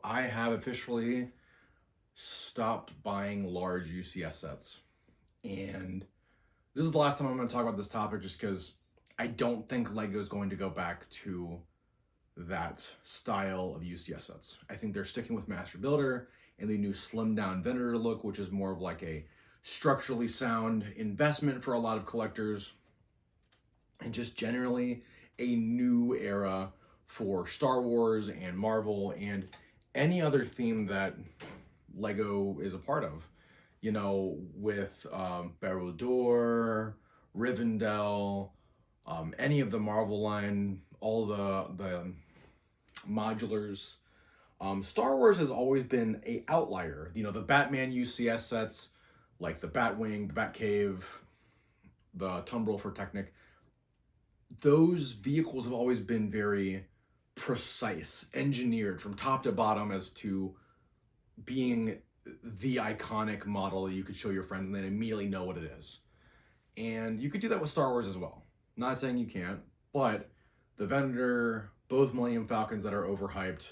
I have officially stopped buying large UCS sets. And this is the last time I'm going to talk about this topic just because I don't think Lego is going to go back to that style of UCS sets. I think they're sticking with Master Builder and the new slimmed down Venator look, which is more of like a structurally sound investment for a lot of collectors and just generally a new era for Star Wars and Marvel and any other theme that Lego is a part of. You know, with Baroudor, Rivendell, any of the Marvel line, all the modulars. Star Wars has always been a outlier. You know, the Batman UCS sets, like the Batwing, the Batcave, the Tumbril for Technic, those vehicles have always been very precise, engineered from top to bottom as to being the iconic model that you could show your friends and then immediately know what it is. And you could do that with Star Wars as well. Not saying you can't, but the Venator, both Millennium Falcons that are overhyped,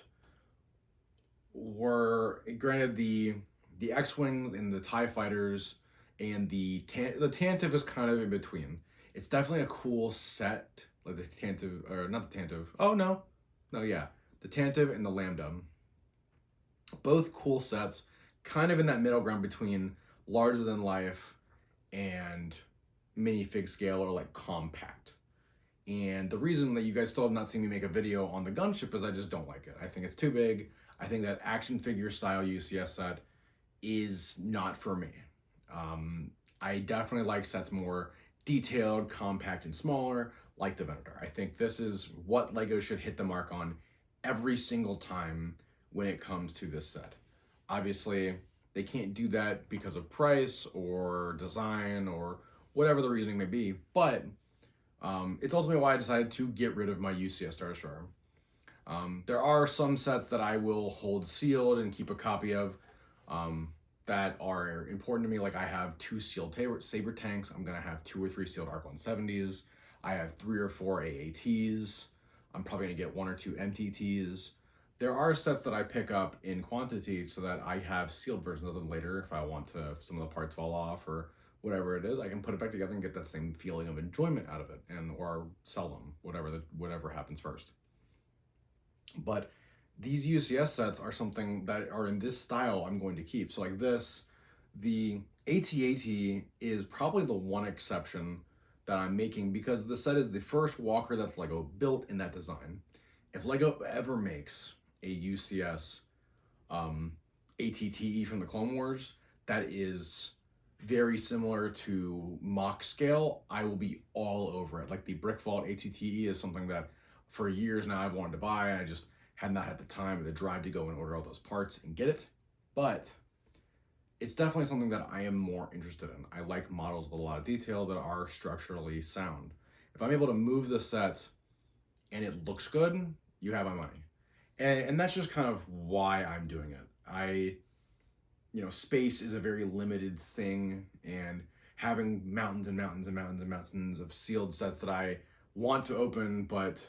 were granted the X-wings and the Tie Fighters and the Tantive is kind of in between. It's definitely a cool set, like the Tantive or not the Tantive. Oh no, yeah, the Tantive and the Lambda, both cool sets, kind of in that middle ground between larger than life and minifig scale or like compact. And the reason that you guys still have not seen me make a video on the gunship is I just don't like it. I think it's too big. I think that action figure style UCS set is not for me. I definitely like sets more detailed, compact, and smaller, like the Venator. I think this is what Lego should hit the mark on every single time when it comes to this set. Obviously, they can't do that because of price or design or whatever the reasoning may be, but it's ultimately why I decided to get rid of my UCS Star Destroyer. There are some sets that I will hold sealed and keep a copy of that are important to me. Like I have 2 sealed Saber tanks. I'm going to have 2 or 3 sealed ARC 170s. I have 3 or 4 AATs. I'm probably going to get 1 or 2 MTTs. There are sets that I pick up in quantity so that I have sealed versions of them later if I want to, if some of the parts fall off or whatever it is, I can put it back together and get that same feeling of enjoyment out of it and or sell them, whatever happens first. But these UCS sets are something that are in this style I'm going to keep. So like this, the AT-AT is probably the one exception that I'm making because the set is the first walker that's Lego built in that design. If Lego ever makes a UCS ATTE from the Clone Wars that is very similar to mock scale, I will be all over it. Like the Brick Vault ATTE is something that for years now I've wanted to buy, and I just had not had the time or the drive to go and order all those parts and get it. But it's definitely something that I am more interested in. I like models with a lot of detail that are structurally sound. If I'm able to move the set and it looks good, you have my money. And that's just kind of why I'm doing it. Space is a very limited thing, and having mountains and mountains and mountains and mountains of sealed sets that I want to open but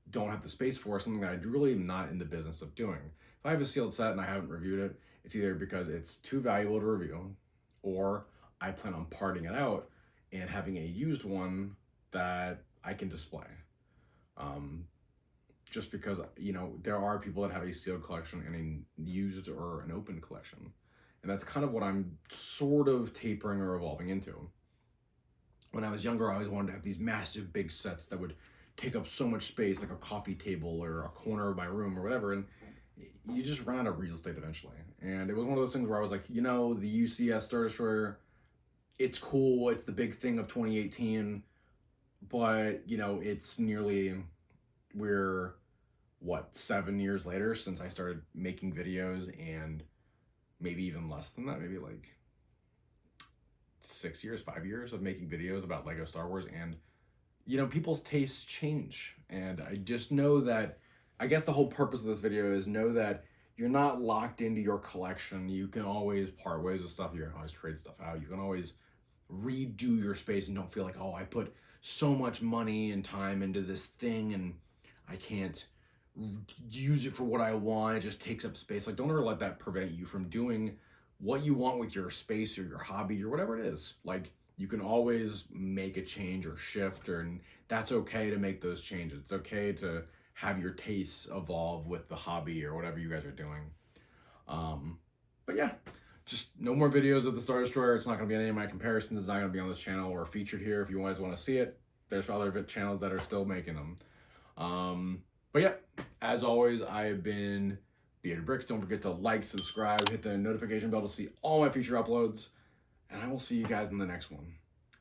don't have the space for something that I really am not in the business of doing. If I have a sealed set and I haven't reviewed it, it's either because it's too valuable to review or I plan on parting it out and having a used one that I can display. Just because, there are people that have a sealed collection and a used or an open collection. And that's kind of what I'm sort of tapering or evolving into. When I was younger, I always wanted to have these massive big sets that would take up so much space, like a coffee table or a corner of my room or whatever. And you just run out of real estate eventually. And it was one of those things where I was like, the UCS Star Destroyer, it's cool. It's the big thing of 2018. But, it's we're 7 years later since I started making videos, and maybe even less than that, maybe like 6 years, 5 years of making videos about Lego Star Wars. And people's tastes change, and I just know that, I guess the whole purpose of this video is know that you're not locked into your collection. You can always part ways with stuff. You can always trade stuff out. You can always redo your space and don't feel like, oh, I put so much money and time into this thing and I can't use it for what I want. It just takes up space. Like, don't ever let that prevent you from doing what you want with your space or your hobby or whatever it is. Like, you can always make a change or shift, and that's okay to make those changes. It's okay to have your tastes evolve with the hobby or whatever you guys are doing. But yeah, just no more videos of the Star Destroyer. It's not going to be any of my comparisons. It's not going to be on this channel or featured here. If you guys want to see it, there's other channels that are still making them. But yeah, as always, I have been Bearded Bricks. Don't forget to like, subscribe, hit the notification bell to see all my future uploads. And I will see you guys in the next one.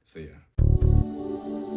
See ya.